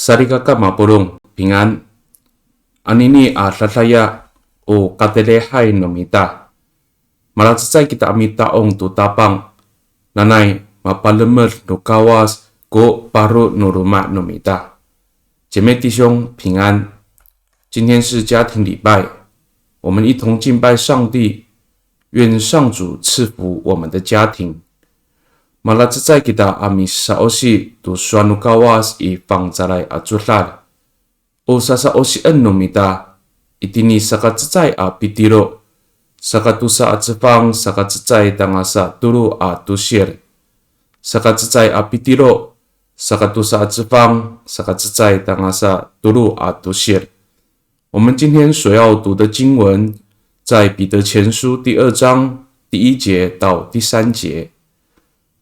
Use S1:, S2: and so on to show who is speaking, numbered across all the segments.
S1: 萨利嘎嘎马布隆平安，阿尼尼阿拉拉亚o katelehay no mita. Malatsay kita amita ong tutapang nanay mapalamer no kawas go paro no ruma no mita. 姐妹弟兄平安，今天是家庭礼拜，我们一同敬拜上帝，愿上主赐福我们的家庭。Malatsay kita amisa osi tu suanu kawas I pangzalay atsulal. O sasa osi no mita, itini sakatsay a pitiro, sakatusa at sipang sakatsay tangasa turu a tusir. Sakatsay a pitiro, sakatusa at sipang sakatsay tangasa turu a tusir. 我们今天所要读的经文，在彼得前书第2章第1节到第3节。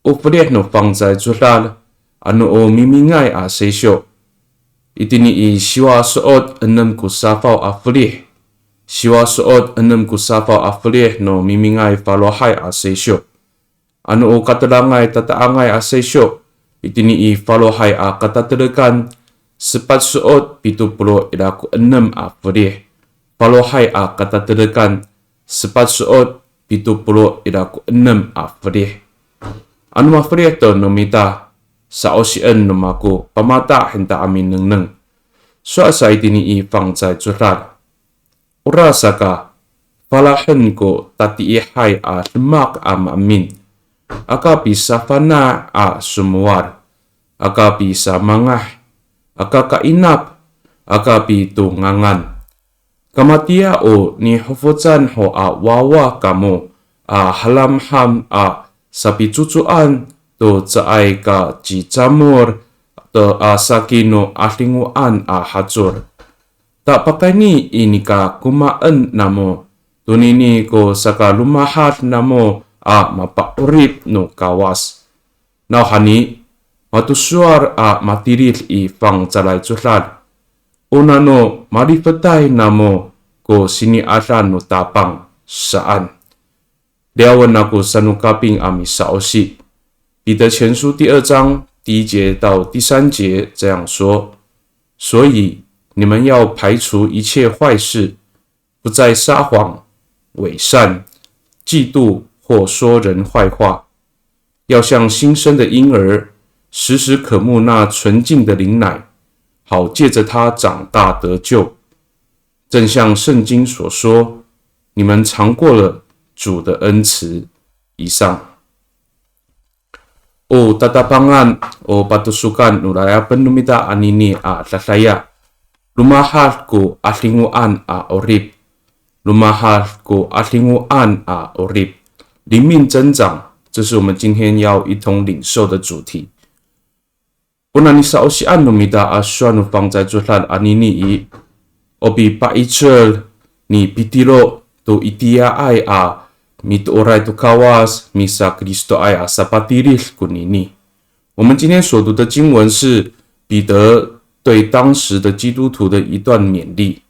S1: O pulih no pangzay zulal, ano o mimingay a seisyo. Itini I siwa suot enam kusafaw a pulih. Siwa suot enam kusafaw a pulih no mimingay falohay a seisyo. Ano o katalangay tataangay a seisyo. Itini I falohay a katatalagan. Sepat suot 70 ilaku enam a pulih. Falohay a katatalagan. Sepat suot 70 ilaku enam a pulih. Ano mafrieto no mita sa osian no mako pamata henta amin neng. So asa itini I pangzay zulal. Ura saka falahan ko tati ihay a lemak amin. Aka bisa fana a sumuar. Aka bisa mangah. Aka kainap. Aka pitu ngangan. Kamatia o ni hufuzan ho a wawa kamo a halamham a sapi cucuan to caay ka jicamur to sakino ahlinguan a hajur. Tak pakai ni ini ka kumaan namo. Tunini ko saka lumahat namo a mapaurip no kawas. Now hani matusuar a matiril I pangzalay zulal. Una no maripatay namo ko siniaran no tapang saan. 聊文那个三路卡宾阿米萨欧西，彼得前书第2章第1节到第3节这样说：所以你们要排除一切坏事，不再撒谎、伪善、嫉妒或说人坏话，要像新生的婴儿，时时渴慕那纯净的灵奶，好借着它长大得救。正像圣经所说，你们尝过了主的恩慈。以上。O tatapangan o patusukan nulaya penumita anini a lasaya. Lumahal ko ahlinguan a orib. Lumahal ko ahlinguan a orib. 灵命增长，这是我们今天要一同领受的主题。Una ni sa osian numita a suanu pangzay zulal anini I. Obi paichel ni pitilo to itia ai a mito orai to kawas misa Kristo ai a sapatiril kunini。我们今天所读的经文是彼得对当时的基督徒的一段勉励。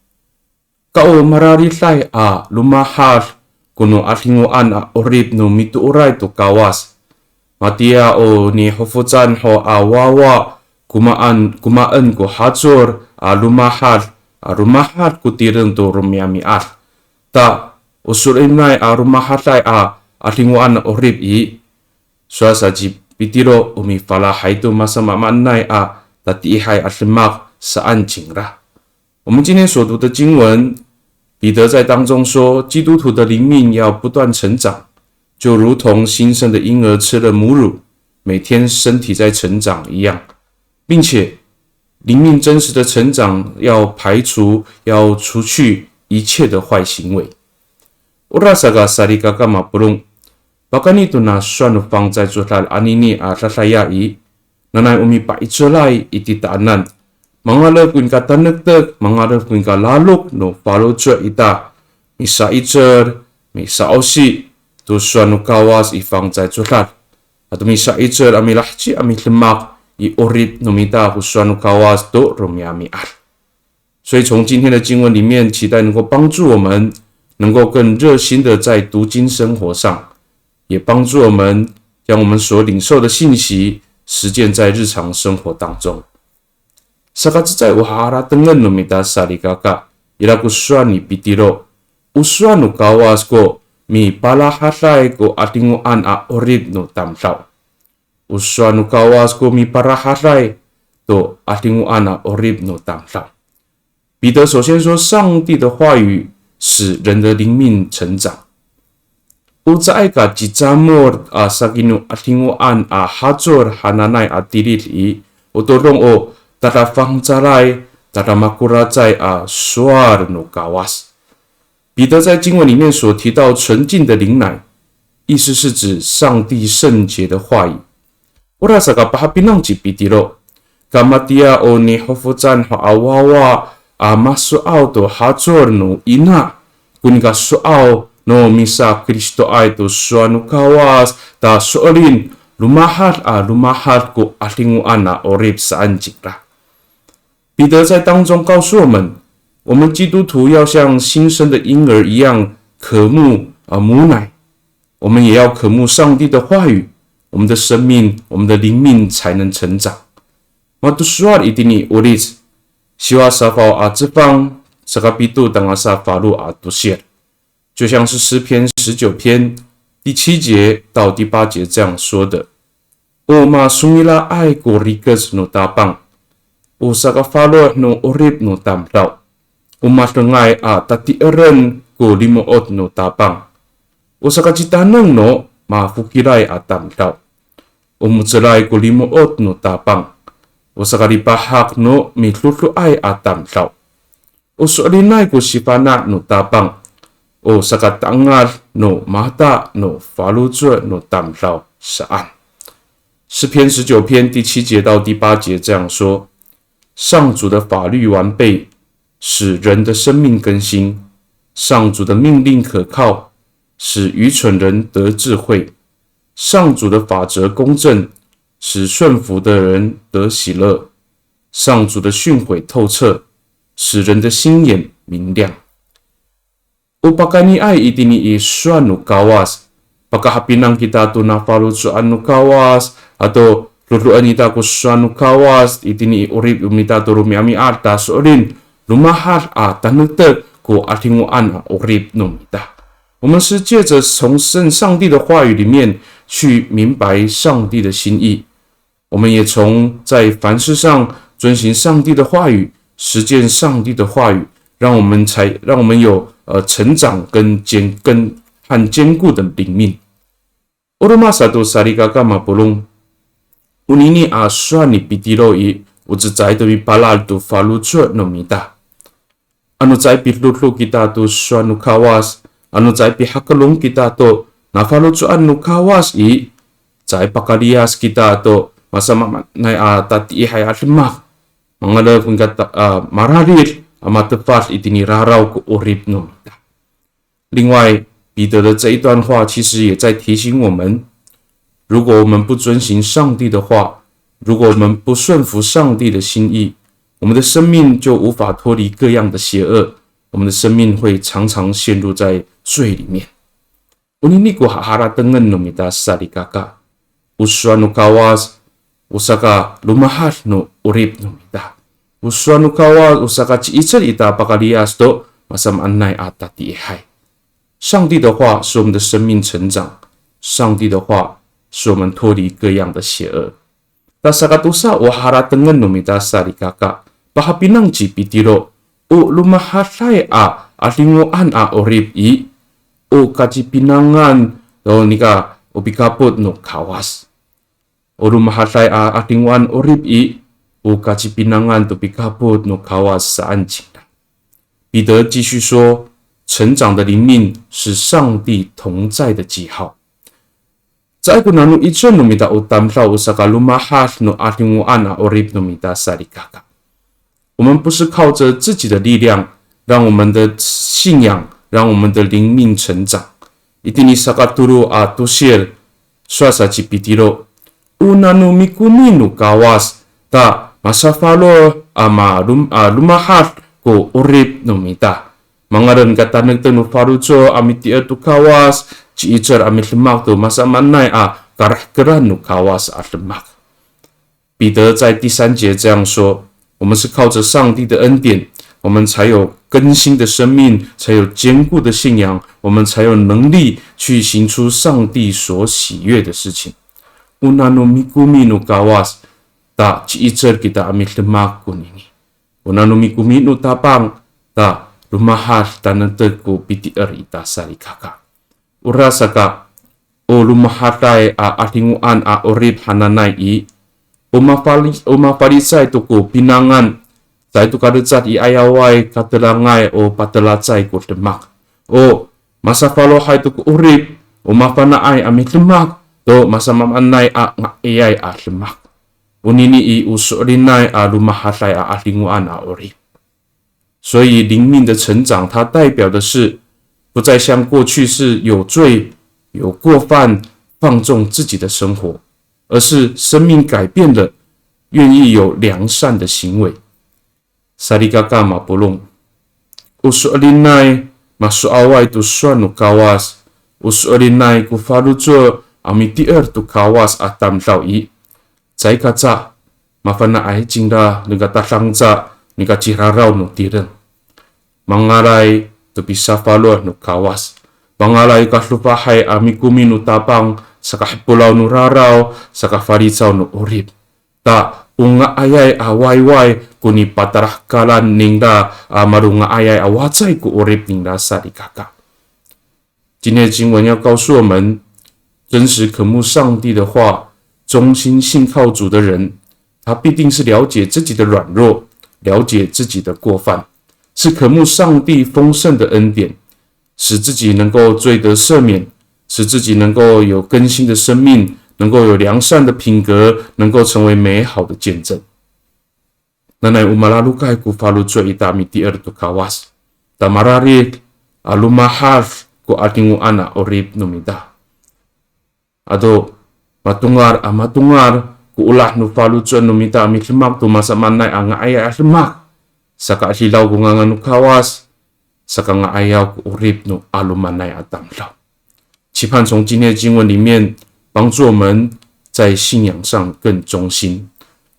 S1: Kau mararilay a lumahal kuno ahlinguan a orib no mito orai to kawas. Matia o ni hufuzan ho a wawa kumaan ko hajur a lumahal a rumahal kutireng to rumiamiat. Ta usulimnay a rumahatay a ahlinguan orib I. Suasa ji pitiro umifalahay to masamamanay a tatiihay at lemak saan jingra。我们今天所读的经文，彼得在当中说，基督徒的灵命要不断成长，就如同新生的婴儿吃了母乳，每天身体在成长一样，并且灵命真实的成长要除去一切的坏行为。Ura saga sarika kama pulung. Bahkan itu na suanu pangzay zulal anini a lasaya I. Nanay umipaitzolay iti taanan. Mangalap kuin ka tanagtag, mangalap kuin ka lalok no palodso ita. Misa itzer, misa osi, to suanu kawas I pangzay zulal. At misa itzer amilahchi amilemak I orib no mita ku suanu kawas do rumiami al。所以从今天的经文里面，期待能够帮助我们能够更热心的在读经生活上，也帮助我们将我们所领受的信息实践在日常生活当中。Sakatitsai uharatengan no mita sarikaka. Iraku suani pitiro. Usuanu kawas ko mi palahasay ko atinguan a orib no tamsaw. Usuanu kawas ko mi parahasay to atinguan a orib no tamsaw.彼得首先说，上帝的话语使人的灵命成长。Ucai ka jijamur sakinu atinguan a hajur hananay a dirili utulong o tatafang zarai tatamakuracai a suar no kawas。彼得在经文里面所提到纯净的灵奶，意思是指上帝圣洁的话语。Ora sa kapahapinang jipitiro kamatia o ni hofuzan haawawa masuaw to hajur no ina kunika suaw no misa Kristo ay to suanu kawas ta soolin lumahat ko atinguan na orib sa anjikra。彼得在当中告诉我们，我们基督徒要像新生的婴儿一样渴慕母奶，我们也要渴慕上帝的话语，我们的生命、我们的灵命才能成长。Matusuar itini ulit siwa safaw zifang sakapitu tanga safalu tusir，就像是诗篇19篇第7节到第8节这样说的。O masumila ay ko rikas no tapang。O sakafalo no orib no tamlaw, umatangay tatiaran ko limuot no tapang. O sakachitanang no mafukiray tamlaw, umutsalay ko limuot no tapang. O sakaripahak no mitlutuay tamlaw. O sualinay ko sipana no tapang. O sakatangal no mata no faluzo no tamlaw saan。诗篇19篇第7节到第8节这样说。上主的法律完备，使人的生命更新；上主的命令可靠，使愚蠢人得智慧；上主的法则公正，使顺服的人得喜乐；上主的训诲透彻，使人的心眼明亮。Upakani ay itini isuanu kawas, pagkahapinang kita to na falusuanu kawas, ato Luluan ita ko suanu kawas itini urib umita to rumiami arta sorin lumahar tanutag ko atinguan urib numita。我们是借着从上帝的话语里面去明白上帝的心意，我们也从在凡事上遵行上帝的话语，实践上帝的话语，让我们有成长跟坚固的灵命。Oromasa to sarikaka mapulong。Unini suani pitiro ucai to palal to falucho no mita. Ano cai pitlutu kita to suanu kawas, ano cai pihakalung kita to na falucho anu kawas cai pakalias kita to masama na tati hay atmak. Mangala kung mararir amatefat itini raraw ko urib no mita。另外，彼得的这一段话其实也在提醒我们。如果我们不遵行上帝的话，如果我们不顺服上帝的心意，我们的生命就无法脱离各样的邪恶，我们的生命会常常陷入在罪里面。Uniniku haharatengan no mita sarikaka, usuanu kawas, usaka lumahas no urib no mita. Usuanu kawas, usaka ciicer ita pakalias do masamanay atati ehai。上帝的话使我们的生命成长，上帝的话使我们脱离各样的邪恶。Tasakatusa waharatengan no mita sarikaka, pahapinang jipitiro, o lumahasay alinguan orib o kajipinangan do nika o bikapot no kawas. O lumahasay alinguan orib o kajipinangan to bikapot no kawas sa anjing。彼得继续说，成长的灵命是上帝同在的记号。在ku nanu ichon no mita utamsa usaka lumahas no atinguan orib no mita sarikaka。我们不是靠着自己的力量，让我们的信仰，让我们的灵命成长。Itini sakaturu tusir swasa cipitiro unanu mikuni no kawas ta masafalo lumahas ko orib no mita。Mangaran kata nagtanu farujo amiti atu kawas ciicer amit lemak tu masa manai karah keran nu kawas lemak。彼得在第3节这样说：我们是靠着上帝的恩典，我们才有更新的生命，才有坚固的信仰，我们才有能力去行出上帝所喜悦的事情。Unanu mikumi nu kawas ta ciicer kita ambil lemak kunini. Unanu mikumi nu tapang ta lumahar tananteku pitier ita sarikaka. Urasaka o lumahatai a atinguan a orib hananai i umapalisay tuku pinangan sa itu kadetsat i ayawai katelangai o patelatsay ko lemak. O masafalohai tuku urib umapanaay amit lemak to masamamanay a ngayay a lemak. Unini i usurinay a lumahatai a atinguan a orib. 所以灵命的成长，它代表的是不再像过去是有罪、有过犯、放纵自己的生活，而是生命改变了，愿意有良善的行为。Sarikaka mapulong. Usulinay masuaway tu suanu kawas. Usulinay kufalujo amitier tu kawas atam lawi. Zai kaca mafana ay jingda negatatangza negacirarau no tireng. Mangalay tu bisa falo no kawas. Pangalay kaslupahay amikumi no tapang sa kahipulau no raraw sa kafarisau no urib. Ta unga ayay awayway kuni patarahkalan ningda marunga ayay awatsay ku urib ningda sarikaka. 今天的经文要告诉我们，真实渴慕上帝的话，忠心信靠主的人，他必定是了解自己的软弱，了解自己的过犯，是渴慕上帝丰盛的恩典，使自己能够罪得赦免，使自己能够有更新的生命，能够有良善的品格，能够成为美好的见证。Nanay umalalukai ku falujo itami tier tu kawas. Tamararik alumahar ku atingu ana orib numida. Ado matungar ku ulah nu falujo numida mitlemak tu masa manay ang ayay lemak. Saka hilaw ku nga nu kawas. Saka nga ayaw ku orib nu alumanay atamlaw. 期盼从今天的经文里面帮助我们在信仰上更忠心，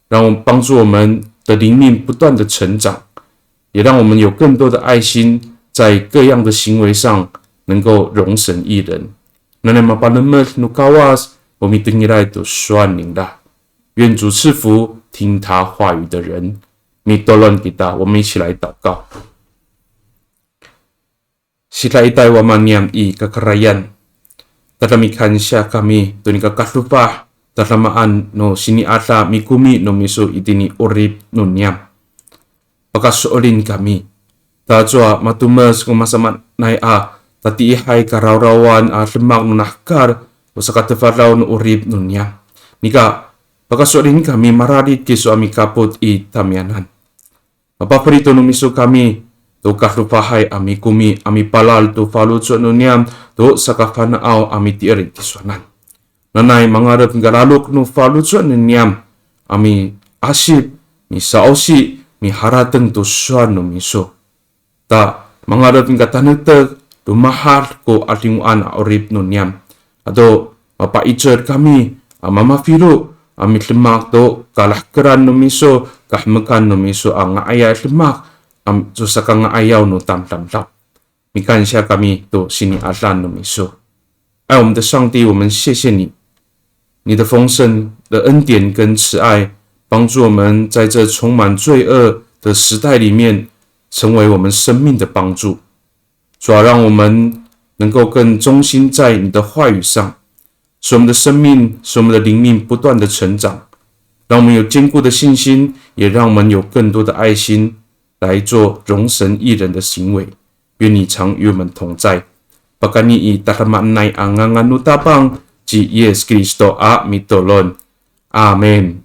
S1: 帮助我们的灵命不断的成长，也让我们有更多的爱心，在各样的行为上能够容神益人。我们等一来都算您的，愿主赐福听他话语的人。我们一起来祷告。Sila itay wamanyam i kakarayan. Tatamikan siya kami to ni kakaslupa tatamaan no siniata mikumi no miso itini urip no niyam. Pagkasoolin kami. Tajwa matumas kung masamat na tatiihay karawrawan lemak no nakar o sa katafaraw no urip no niyam. Nika, pagkasoolin kami mararit kiso ami kapot i tamyanan. Mapaparito no miso kami to kahlupahay ami kumi ami palal to falutso no niyam to sa kafanaaw ami tiirit kiswanan. Nanay mangarap ngalalok no falutso no niyam ami asip mi saosi mi harateng to swan no miso. Ta mangarap ngatanagtag to mahal ko atinguan a orip no niyam. Ato mapaicher kami mamafiro ami lemak to kalahkeran no miso kahmekan no miso ang ayay lemak so sa kang ayaw no tam-tam-tam. 你看一下 kami 都心里阿烂的没说，爱我们的上帝，我们谢谢你，你的丰盛的恩典跟慈爱，帮助我们在这充满罪恶的时代里面，成为我们生命的帮助。主要让我们能够更忠心在你的话语上，使我们的生命，使我们的灵命不断的成长，让我们有坚固的信心，也让我们有更多的爱心来做容神益人的行为。愿你常与我们同在。Pagkani itatamaan ay ang nganganutapang Yesus Kristo a mitolon. Amen.